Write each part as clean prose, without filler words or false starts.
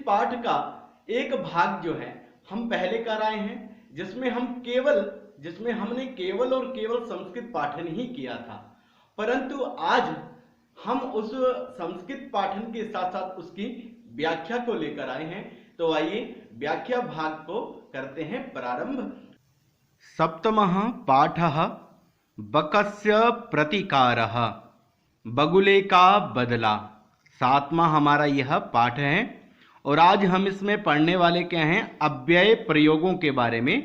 पाठ का एक भाग जो है हम पहले कर आए हैं, जिसमें हमने केवल और केवल संस्कृत पाठन ही किया था। परंतु आज हम उस संस्कृत पाठन के साथ साथ उसकी व्याख्या को लेकर आए हैं। तो आइए व्याख्या भाग को करते हैं प्रारंभ। सप्तमः पाठः बकस्य प्रतिकारः, बगुले का बदला। सातवां हमारा यह पाठ है और आज हम इसमें पढ़ने वाले क्या हैं, अव्यय प्रयोगों के बारे में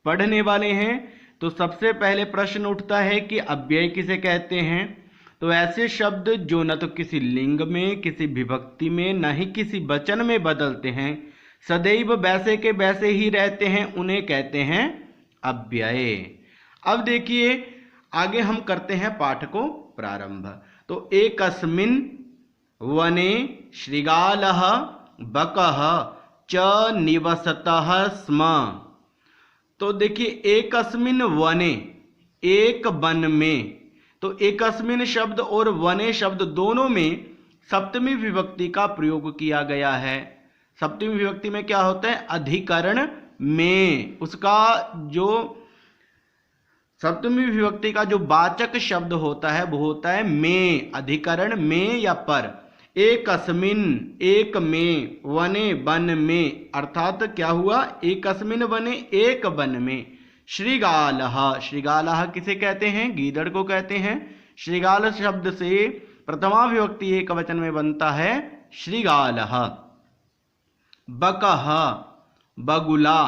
पढ़ने वाले हैं। तो सबसे पहले प्रश्न उठता है कि अव्यय किसे कहते हैं। तो ऐसे शब्द जो न तो किसी लिंग में, किसी विभक्ति में, न ही किसी वचन में बदलते हैं, सदैव वैसे के वैसे ही रहते हैं, उन्हें कहते हैं अव्यय। अब देखिए आगे हम करते हैं पाठ को प्रारंभ। तो एकस्मिन् वने शृगालः बकः च निवसतः स्म। तो देखिए एकस्मिन् वने, एक वन में। तो एकस्मिन् शब्द और वने शब्द दोनों में सप्तमी विभक्ति का प्रयोग किया गया है। सप्तमी विभक्ति में क्या होता है, अधिकरण में। उसका जो सप्तमी विभक्ति का जो वाचक शब्द होता है वो होता है में, अधिकरण में या पर। एकस्मिन्, एक में, वने वन में, अर्थात क्या हुआ, एकस्मिन् वने एक वन में। शृगालः, शृगालः किसे कहते हैं, गीदड़ को कहते हैं। शृगाल शब्द से प्रथमा विभक्ति एक वचन में बनता है शृगालः। बकः, बगुला,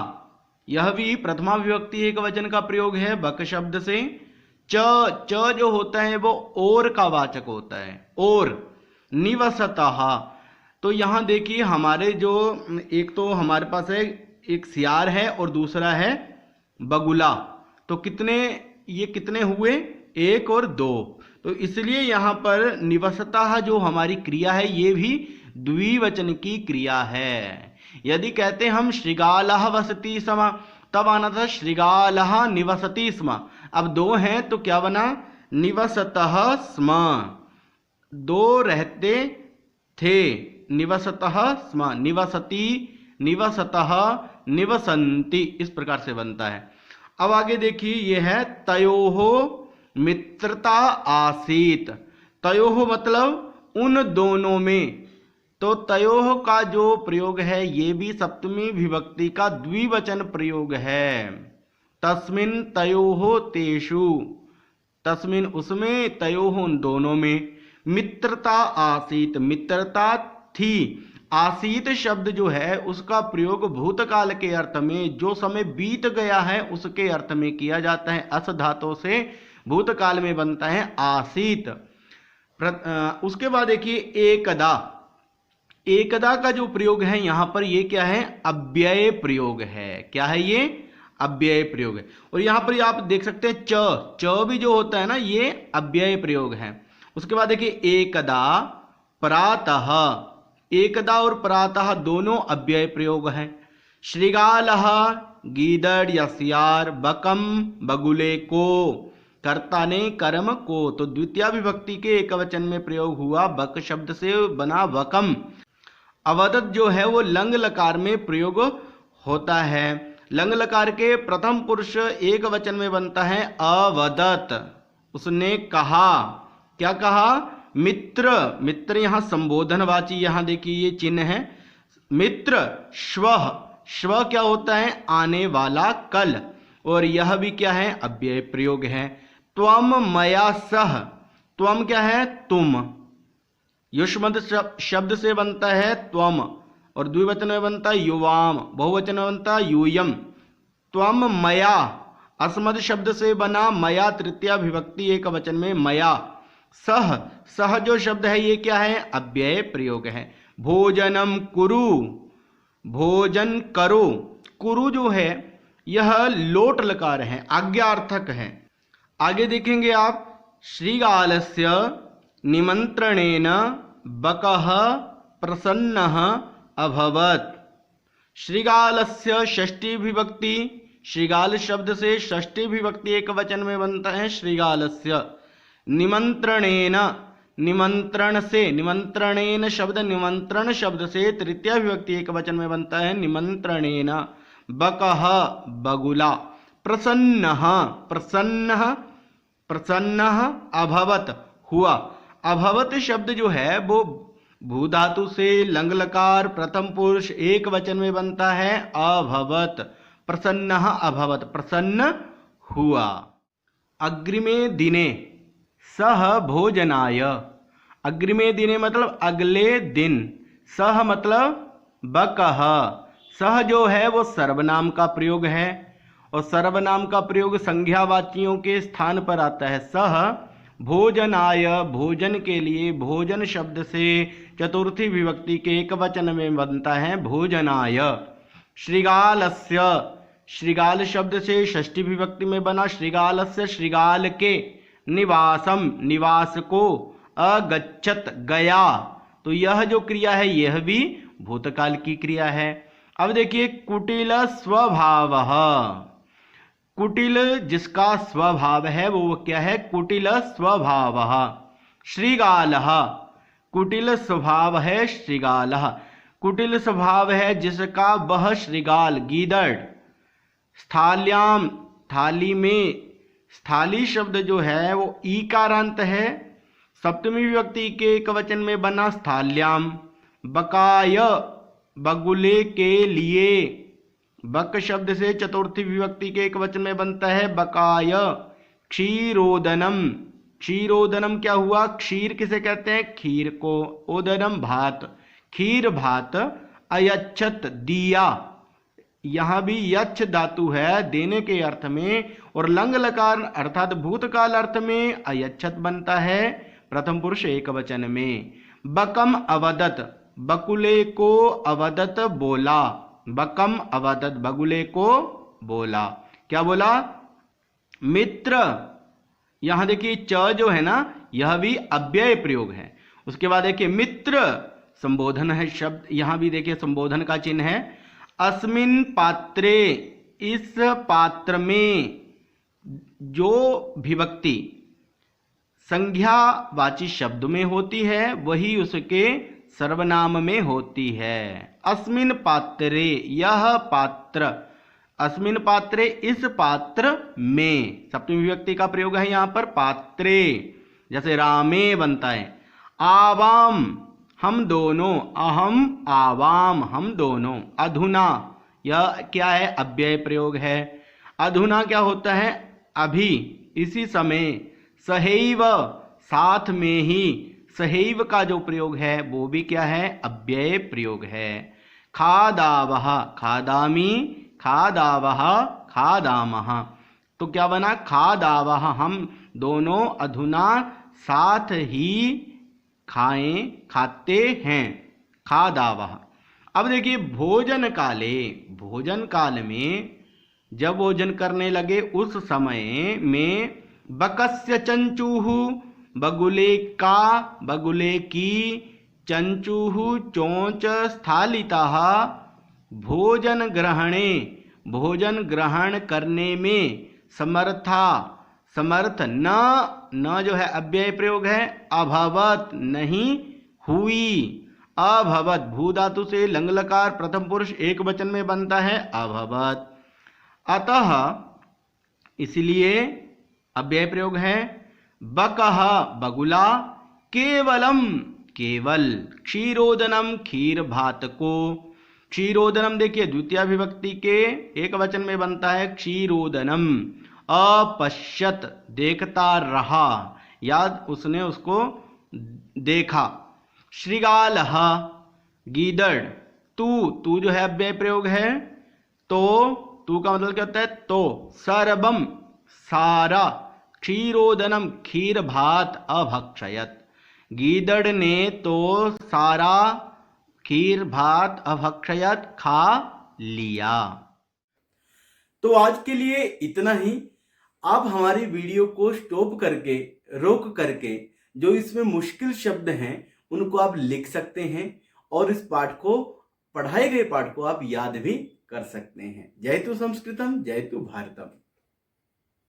यह भी प्रथमा विभक्ति एक वचन का प्रयोग है बक शब्द से। च जो होता है वो और का वाचक होता है, और। निवसतः, तो यहां देखिए हमारे जो एक तो हमारे पास है, एक सियार है और दूसरा है बगुला। तो कितने हुए, एक और दो। तो इसलिए यहां पर निवसतः जो हमारी क्रिया है ये भी द्विवचन की क्रिया है। यदि कहते हम शृगालः वसति स्म, तब आना था शृगालः निवसति स्म। अब दो हैं तो क्या बना, निवसतः स्म, दो रहते थे। निवसतः स्म, निवसति, निवसतः, निवसन्ति, इस प्रकार से बनता है। अब आगे देखिए यह है तयोः मित्रता आसीत। तयोः मतलब उन दोनों में। तो तयोः का जो प्रयोग है ये भी सप्तमी विभक्ति का द्विवचन प्रयोग है। तस्मिन् तयोः तेषु, तस्मिन् उसमें, तयोः उन दोनों में। मित्रता आसीत, मित्रता थी। आसीत शब्द जो है उसका प्रयोग भूतकाल के अर्थ में, जो समय बीत गया है उसके अर्थ में किया जाता है। अस धातु से भूतकाल में बनता है आसीत। उसके बाद देखिए एकदा, एकदा का जो प्रयोग है यहां पर ये क्या है, अव्यय प्रयोग है। क्या है ये, अव्यय प्रयोग है। और यहां पर आप देख सकते हैं च भी जो होता है ना ये अव्यय प्रयोग है। उसके बाद देखिए एकदा प्रातः, एकदा और प्रातः दोनों अव्यय प्रयोग हैं। शृगालः गीदड़ या सियार, बकम बगुले को, कर्ता ने कर्म को। तो द्वितीय विभक्ति के एक वचन में प्रयोग हुआ, बक शब्द से बना बकम। अवदत जो है वो लंग लकार में प्रयोग होता है। लंग लकार के प्रथम पुरुष एक वचन में बनता है अवदत। उसने कहा, क्या कहा, मित्र। मित्र यहां संबोधनवाची, यहां देखिए ये चिन्ह है मित्र। श्वः, श्व क्या होता है, आने वाला, कल। और यह भी क्या है, अव्यय प्रयोग है। त्वम मया सह, त्वम क्या है, तुम। युष्मद शब्द से बनता है त्वम और द्विवचन में बनता है युवाम, बहुवचन में बनता है यूयम। त्वम मया, अस्मद शब्द से बना मया तृतीया विभक्ति एक वचन में मया। सह, सह जो शब्द है ये क्या है, अव्यय प्रयोग है। भोजनम कुरु, भोजन करो। कुरु जो है यह लोट लकार है, आज्ञार्थक है। आगे देखेंगे आप, श्रीगालस्य निमंत्रणेन बकः प्रसन्नः अभवत्। श्रीगालस्य षष्ठी विभक्ति, श्रीगाल शब्द से षष्ठी विभक्ति एक वचन में बनता है श्रीगालस्य। निमंत्रणेन, निमंत्रण से, निमंत्रणेन शब्द निमंत्रण शब्द से तृतीया विभक्ति एक वचन में बनता है निमंत्रणेन। बकः बगुला, प्रसन्नः प्रसन्नः प्रसन्नः, अभवत हुआ। अभवत शब्द जो है वो भू धातु से लंग लकार प्रथम पुरुष एक वचन में बनता है अभवत। प्रसन्नः अभवत, प्रसन्न हुआ। अग्रिमे दिने सह भोजनाय, अग्रिमे दिने मतलब अगले दिन, सह मतलब बकः, सह जो है वो सर्वनाम का प्रयोग है और सर्वनाम का प्रयोग संज्ञावाचियों के स्थान पर आता है। सह भोजनाय, भोजन के लिए, भोजन शब्द से चतुर्थी विभक्ति के एक वचन में बनता है भोजनाय। श्रृगालस्य, श्रृगाल शब्द से षष्ठी विभक्ति में बना श्रृगालस्य, श्रृगाल के, निवासम निवास को, अगच्छत गया, तो यह जो क्रिया है यह भी भूतकाल की क्रिया है। अब देखिए कुटिल स्वभावः, कुटिल जिसका स्वभाव है वो क्या है, कुटिल स्वभावः। श्रृगालः, कुटिल स्वभाव है श्रृगालः, कुटिल स्वभाव है जिसका वह श्रृगाल गीदड़। स्थाल्याम, थाली में, स्थाली शब्द जो है वो ईकारांत है, सप्तमी विभक्ति के एक वचन में बना स्थाल्याम। बकाय, बगुले के लिए, बक शब्द से चतुर्थी विभक्ति के एक वचन में बनता है बकाय। क्षीरोदनम, क्षीरोदनम क्या हुआ, क्षीर किसे कहते हैं, खीर को, ओदनम भात, खीर भात। अयच्छत दिया, यहाँ भी यच्छ धातु है देने के अर्थ में और लंग लकार अर्थात भूतकाल अर्थ में अयच्छत बनता है प्रथम पुरुष एक वचन में। बकम अवदत, बकुले को अवदत बोला, बकम अवदत बगुले को बोला, क्या बोला, मित्र। यहां देखिए च जो है ना यह भी अव्यय प्रयोग है। उसके बाद देखिए मित्र संबोधन है शब्द, यहां भी देखिए संबोधन का चिन्ह है। अस्मिन पात्रे, इस पात्र में, जो विभक्ति संज्ञावाची शब्द में होती है वही उसके सर्वनाम में होती है। अस्मिन पात्रे, यह पात्र, अस्मिन पात्रे इस पात्र में, सप्तमी विभक्ति का प्रयोग है यहाँ पर पात्रे, जैसे रामे बनता है। आवाम हम दोनों, अहम आवाम हम दोनों। अधुना यह क्या है, अव्यय प्रयोग है। अधुना क्या होता है, अभी, इसी समय। सहैव साथ में ही, सहैव का जो प्रयोग है वो भी क्या है, अव्यय प्रयोग है। खादावः, खादामि, खादावः खादामः, तो क्या बना, खादावः हम दोनों अधुना साथ ही खाएं, खाते हैं, खादावः। अब देखिए भोजन काले, भोजन काल में जब भोजन करने लगे उस समय में बकस्य चंचूः, बगुले का, बगुले की, चंचूः चोंच, स्थालितः भोजन ग्रहणे, भोजन ग्रहण करने में, समर्था, समर्थ, न जो है अव्यय प्रयोग है, अभवत नहीं हुई, अभवत भू धातु से लंग लकार प्रथम पुरुष एक वचन में बनता है अभवत। अतः इसलिए अव्यय प्रयोग है। बकः बगुला, केवलम केवल, क्षीरोदनम खीर भात को, क्षीरोदनम देखिए द्वितीय विभक्ति के एक वचन में बनता है क्षीरोदनम। अपश्यत देखता रहा, याद उसने उसको देखा। श्रृगालः गीदड़, तू जो है अव्यय प्रयोग है, तो तू का मतलब क्या होता है, तो। सर्वम सारा, क्षीरोदनम खीर भात अभक्षयत, गीदड़ ने तो सारा खीर भात अभक्षयत खा लिया। तो आज के लिए इतना ही। आप हमारी वीडियो को स्टॉप करके, रोक करके जो इसमें मुश्किल शब्द हैं उनको आप लिख सकते हैं और इस पाठ को, पढ़ाए गए पाठ को आप याद भी कर सकते हैं। जयतु संस्कृतम, जयतु भारतम।